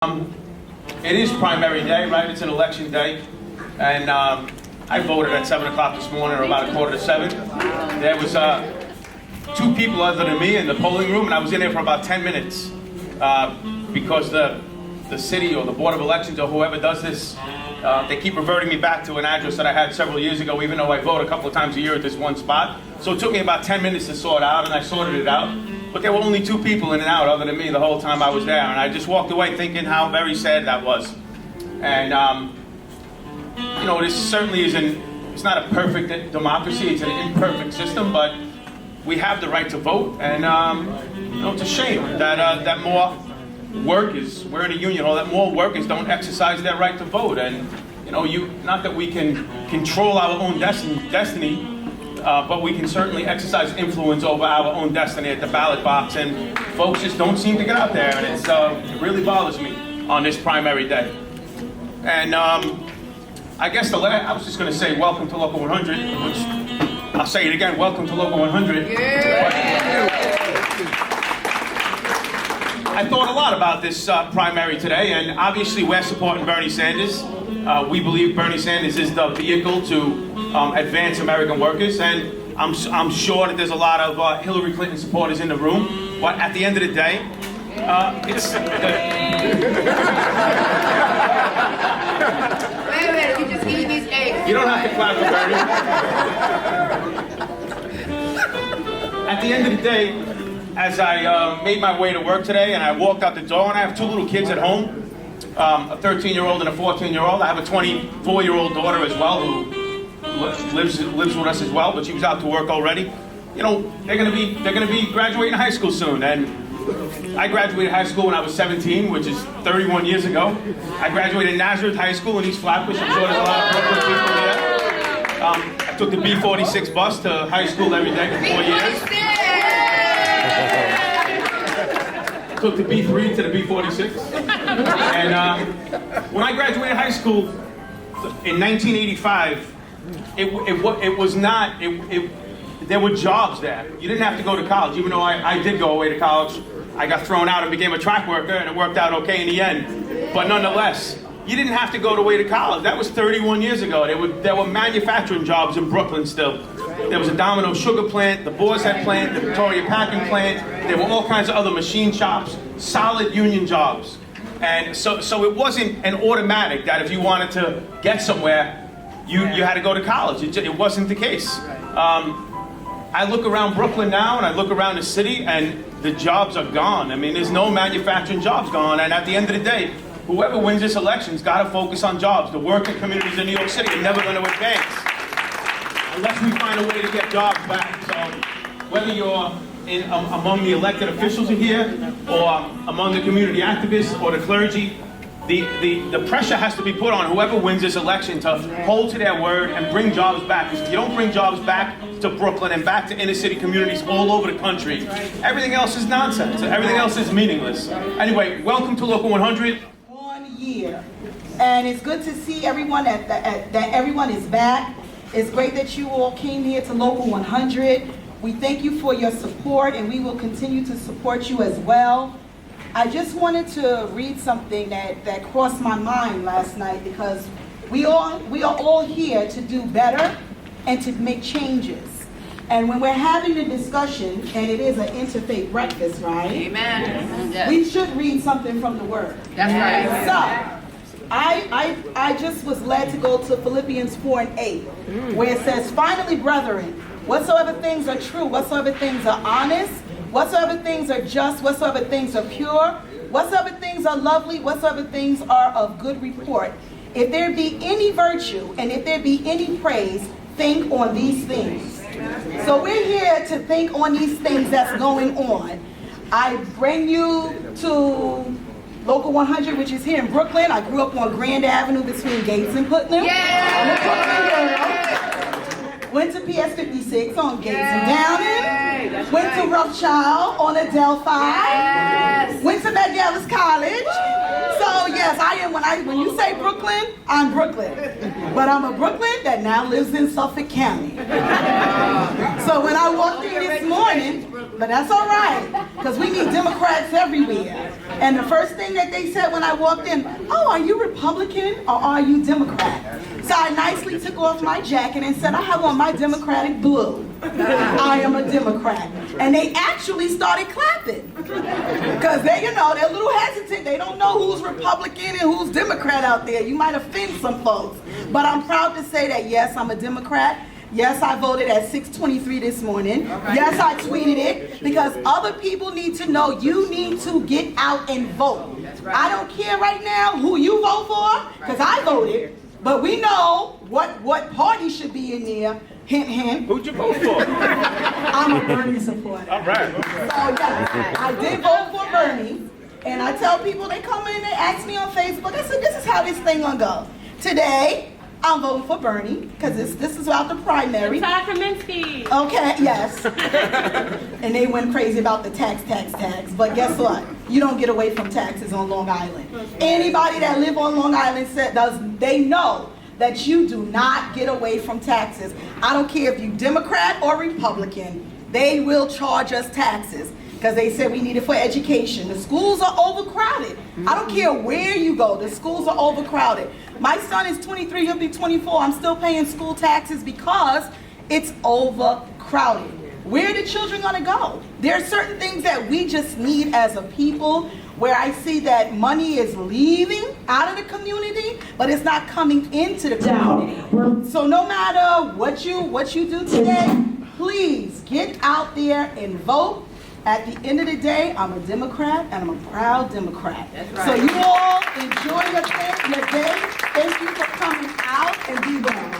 It is primary day, right? It's an election day. And I voted at 7 o'clock this morning, or about 6:45. There was two people other than me in the polling room, and I was in there for about 10 minutes because the city or the Board of Elections or whoever does this, they keep reverting me back to an address that I had several years ago, even though I vote a couple of times a year at this one spot. So it took me about 10 minutes to sort out, and I sorted it out. But there were only two people in and out other than me the whole time I was there. And I just walked away thinking how very sad that was. And, you know, this certainly it's not a perfect democracy. It's an imperfect system, but we have the right to vote. And, you know, it's a shame that more workers, we're in a union, that more workers don't exercise their right to vote. And, you know, not that we can control our own destiny, but we can certainly exercise influence over our own destiny at the ballot box, and folks just don't seem to get out there, and it really bothers me on this primary day. And I guess I was just going to say welcome to Local 100, which I'll say it again, welcome to Local 100. Yeah. I thought a lot about this primary today, and obviously we're supporting Bernie Sanders. We believe Bernie Sanders is the vehicle to advance American workers, and I'm sure that there's a lot of Hillary Clinton supporters in the room, but at the end of the day, it's... Wait a minute, you just eating these eggs. You don't have to clap for Bernie. At the end of the day, as I made my way to work today, and I walked out the door, and I have two little kids at home, a 13-year-old and a 14-year-old. I have a 24-year-old daughter as well who lives with us as well, but she was out to work already. You know, they're gonna be graduating high school soon, and I graduated high school when I was 17, which is 31 years ago. I graduated Nazareth High School in East Flatbush. I'm sure there's a lot of Brooklyn people there. I took the B46 bus to high school every day for 4 years. Took the B3 to the B46. And when I graduated high school in 1985, there were jobs there. You didn't have to go to college, even though I did go away to college. I got thrown out and became a track worker, and it worked out okay in the end. But nonetheless, you didn't have to go away to college. That was 31 years ago. There were manufacturing jobs in Brooklyn still. There was a Domino sugar plant, the Boar's Head plant, the Victoria packing plant. There were all kinds of other machine shops, solid union jobs. And so it wasn't an automatic that if you wanted to get somewhere, you had to go to college. It wasn't the case. I look around Brooklyn now, and I look around the city, and the jobs are gone. I mean, there's no manufacturing jobs gone. And at the end of the day, whoever wins this election's got to focus on jobs. The working communities in New York City are never going to advance unless we find a way to get jobs back. So whether you're among the elected officials here, or among the community activists or the clergy, the pressure has to be put on whoever wins this election to hold to their word and bring jobs back. Because if you don't bring jobs back to Brooklyn and back to inner city communities all over the country, everything else is nonsense. Everything else is meaningless. Anyway, welcome to Local 100. 1 year. And it's good to see everyone that everyone is back. It's great that you all came here to Local 100. We thank you for your support, and we will continue to support you as well. I just wanted to read something that crossed my mind last night, because we are all here to do better and to make changes. And when we're having a discussion, and it is an interfaith breakfast, right? Amen. Yes. We should read something from the Word. That's right. So, I just was led to go to Philippians 4:8, where it says, "Finally, brethren, whatsoever things are true, whatsoever things are honest, whatsoever things are just, whatsoever things are pure, whatsoever things are lovely, whatsoever things are of good report, if there be any virtue and if there be any praise, think on these things." So we're here to think on these things that's going on. I bring you to Local 100, which is here in Brooklyn. I grew up on Grand Avenue between Gates and Putnam. Yeah. I'm a Brooklyn girl. Went to PS 56 on Gates and Downing. Went to Rothschild on Adelphi. Yes. Went to McGillis College. So yes, I am. When you say Brooklyn, I'm Brooklyn. But I'm a Brooklyn that now lives in Suffolk County. So when I walked in this morning, But that's all right, because we need Democrats everywhere. And the first thing that they said when I walked in, oh, are you Republican or are you Democrat? So I nicely took off my jacket and said, I have on my Democratic blue. I am a Democrat. And they actually started clapping. Because they, you know, they're a little hesitant. They don't know who's Republican and who's Democrat out there. You might offend some folks. But I'm proud to say that, yes, I'm a Democrat. Yes, I voted at 6:23 this morning. Yes, I tweeted it because other people need to know you need to get out and vote. I don't care right now who you vote for because I voted, but we know what party should be in there. Hint, hint. Who'd you vote for? I'm a Bernie supporter. All right. So yes, I did vote for Bernie, and I tell people, they come in and they ask me on Facebook, I said, this is how this thing gonna go. Today, I'm voting for Bernie, because this is about the primary. Okay, yes. And they went crazy about the tax. But guess what? You don't get away from taxes on Long Island. Anybody that live on Long Island they know that you do not get away from taxes. I don't care if you're Democrat or Republican, they will charge us taxes. Because they said we need it for education. The schools are overcrowded. I don't care where you go, the schools are overcrowded. My son is 23, he'll be 24. I'm still paying school taxes because it's overcrowded. Where are the children gonna go? There are certain things that we just need as a people where I see that money is leaving out of the community, but it's not coming into the community. So no matter what you do today, please get out there and vote. At the end of the day, I'm a Democrat, and I'm a proud Democrat. That's right. So you all enjoy your day. Thank you for coming out and be well.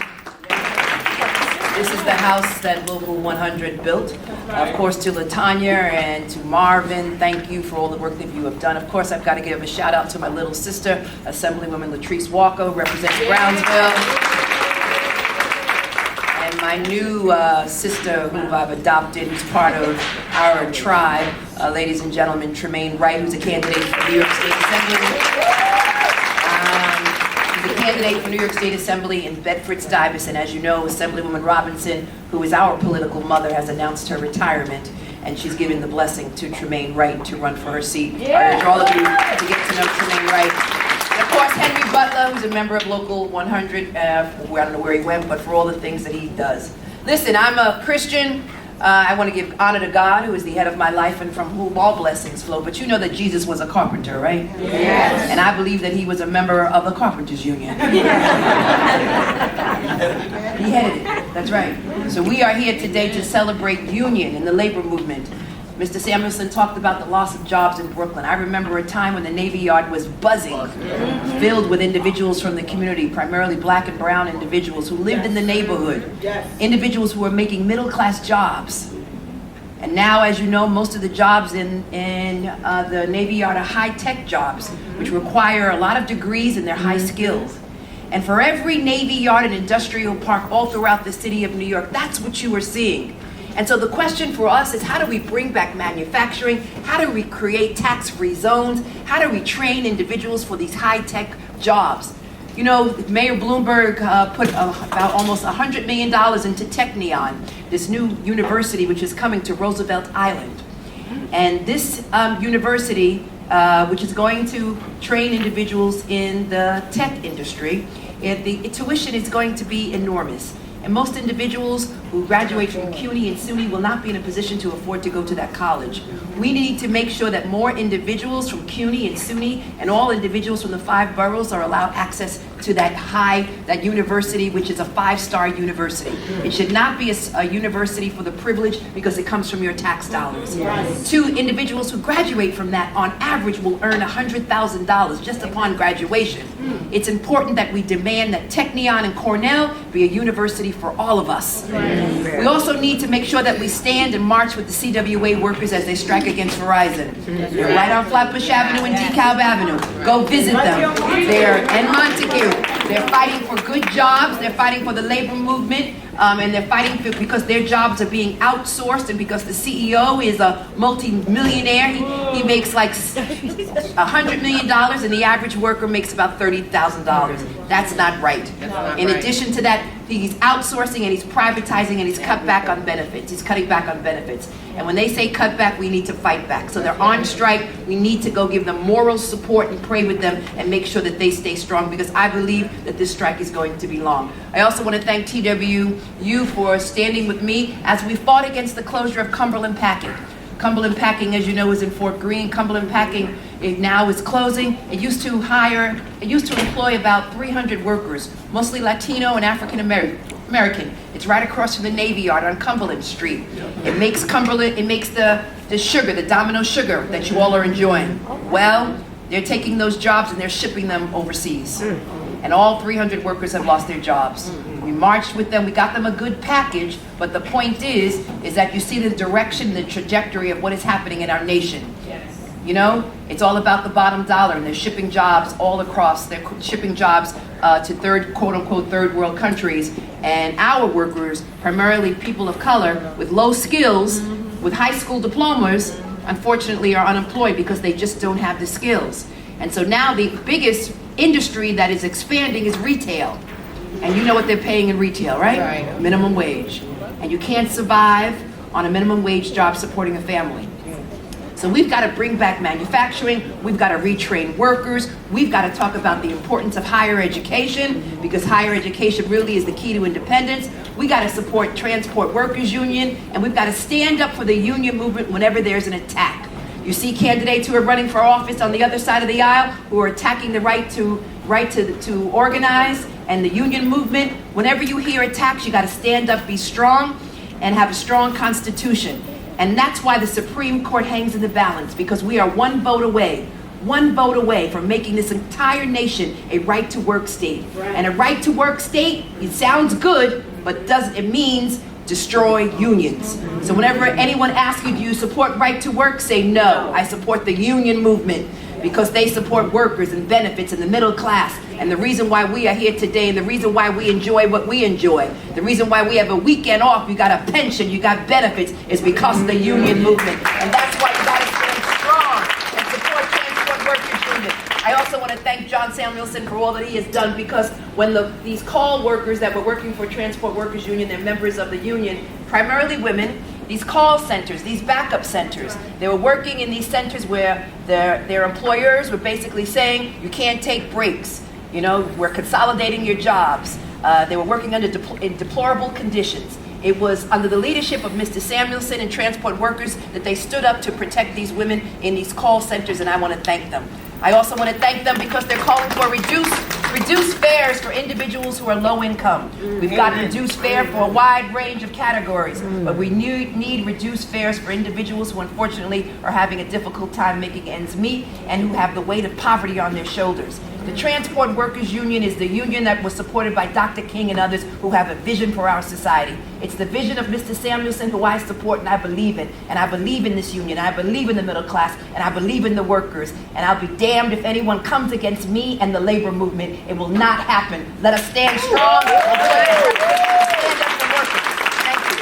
This is the house that Local 100 built. Of course, to LaTonya and to Marvin, thank you for all the work that you have done. Of course, I've got to give a shout out to my little sister, Assemblywoman Latrice Walker, representing Brownsville. And my new sister, who I've adopted, who's part of our tribe, ladies and gentlemen, Tremaine Wright, who's a candidate for New York State Assembly. She's a candidate for New York State Assembly in Bedford-Stuyvesant. As you know, Assemblywoman Robinson, who is our political mother, has announced her retirement, and she's given the blessing to Tremaine Wright to run for her seat. I urge all of you to get to know Tremaine Wright. Of course, Henry Butler, who's a member of Local 100, I don't know where he went, but for all the things that he does. Listen, I'm a Christian. I want to give honor to God, who is the head of my life and from whom all blessings flow. But you know that Jesus was a carpenter, right? Yes. And I believe that he was a member of the Carpenters Union. He headed it. That's right. So we are here today to celebrate union in the labor movement. Mr. Samuelsen talked about the loss of jobs in Brooklyn. I remember a time when the Navy Yard was buzzing, filled with individuals from the community, primarily black and brown individuals who lived in the neighborhood, individuals who were making middle-class jobs. And now, as you know, most of the jobs in the Navy Yard are high-tech jobs, which require a lot of degrees and they're high skills. And for every Navy Yard and industrial park all throughout the city of New York, that's what you are seeing. And so the question for us is, how do we bring back manufacturing? How do we create tax-free zones? How do we train individuals for these high-tech jobs? You know, Mayor Bloomberg put about almost $100 million into Technion, this new university which is coming to Roosevelt Island. And this university, which is going to train individuals in the tech industry, the tuition is going to be enormous. And most individuals who graduate from CUNY and SUNY will not be in a position to afford to go to that college. We need to make sure that more individuals from CUNY and SUNY and all individuals from the 5 boroughs are allowed access to that university, which is a 5-star university. It should not be a university for the privileged because it comes from your tax dollars. Yes. 2 individuals who graduate from that on average will earn $100,000 just upon graduation. It's important that we demand that Technion and Cornell be a university for all of us. We also need to make sure that we stand and march with the CWA workers as they strike against Verizon. They're right on Flatbush Avenue and DeKalb Avenue. Go visit them. They're in Montague. They're fighting for good jobs. They're fighting for the labor movement. And they're fighting because their jobs are being outsourced and because the CEO is a multi-millionaire. He makes like $100 million and the average worker makes about $30,000. That's not right. In addition to that, he's outsourcing and he's privatizing and he's cutting back on benefits. And when they say cut back, we need to fight back. So they're on strike. We need to go give them moral support and pray with them and make sure that they stay strong, because I believe that this strike is going to be long. I also want to thank TWU for standing with me as we fought against the closure of Cumberland Packing. Cumberland Packing, as you know, is in Fort Greene. Cumberland Packing now is closing. It used to employ about 300 workers, mostly Latino and African American. It's right across from the Navy Yard on Cumberland Street. It makes the sugar, the Domino sugar that you all are enjoying. Well, they're taking those jobs and they're shipping them overseas. And all 300 workers have lost their jobs. We marched with them, we got them a good package, but the point is that you see the direction, the trajectory of what is happening in our nation. You know, it's all about the bottom dollar, and they're shipping jobs all across. They're shipping jobs to quote-unquote third world countries, and our workers, primarily people of color with low skills, with high school diplomas, unfortunately are unemployed because they just don't have the skills. And so now the biggest industry that is expanding is retail. And you know what they're paying in retail, right? Right. Minimum wage. And you can't survive on a minimum wage job supporting a family. So we've got to bring back manufacturing, we've got to retrain workers, we've got to talk about the importance of higher education, because higher education really is the key to independence. We got to support Transport Workers Union, and we've got to stand up for the union movement whenever there's an attack. You see candidates who are running for office on the other side of the aisle who are attacking the right to organize and the union movement. Whenever you hear attacks, you got to stand up, be strong, and have a strong constitution. And that's why the Supreme Court hangs in the balance, because we are one vote away from making this entire nation a right-to-work state. Right. And a right-to-work state, it sounds good, but it means destroy unions. So whenever anyone asks you, do you support right to work, say no, I support the union movement, because they support workers and benefits and the middle class. And the reason why we are here today, and the reason why we enjoy what we enjoy, the reason why we have a weekend off, you got a pension, you got benefits, is because of the union movement. And that's why you got to stand strong and support Transport Workers Union. I also want to thank John Samuelsen for all that he has done, because when these call workers that were working for Transport Workers Union, they're members of the union, primarily women, these call centers, these backup centers, they were working in these centers where their employers were basically saying, you can't take breaks. You know, we're consolidating your jobs. They were working in deplorable conditions. It was under the leadership of Mr. Samuelsen and Transport Workers that they stood up to protect these women in these call centers, and I want to thank them. I also want to thank them because they're calling for reduced fares for individuals who are low income. We've got reduced fare for a wide range of categories, but we need reduced fares for individuals who unfortunately are having a difficult time making ends meet and who have the weight of poverty on their shoulders. The Transport Workers Union is the union that was supported by Dr. King and others who have a vision for our society. It's the vision of Mr. Samuelsen who I support and I believe in. And I believe in this union. I believe in the middle class. And I believe in the workers. And I'll be damned if anyone comes against me and the labor movement. It will not happen. Let us stand strong and stand up for workers. Thank you.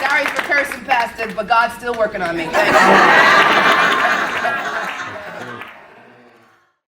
Sorry for cursing, Pastor, but God's still working on me. Thank you.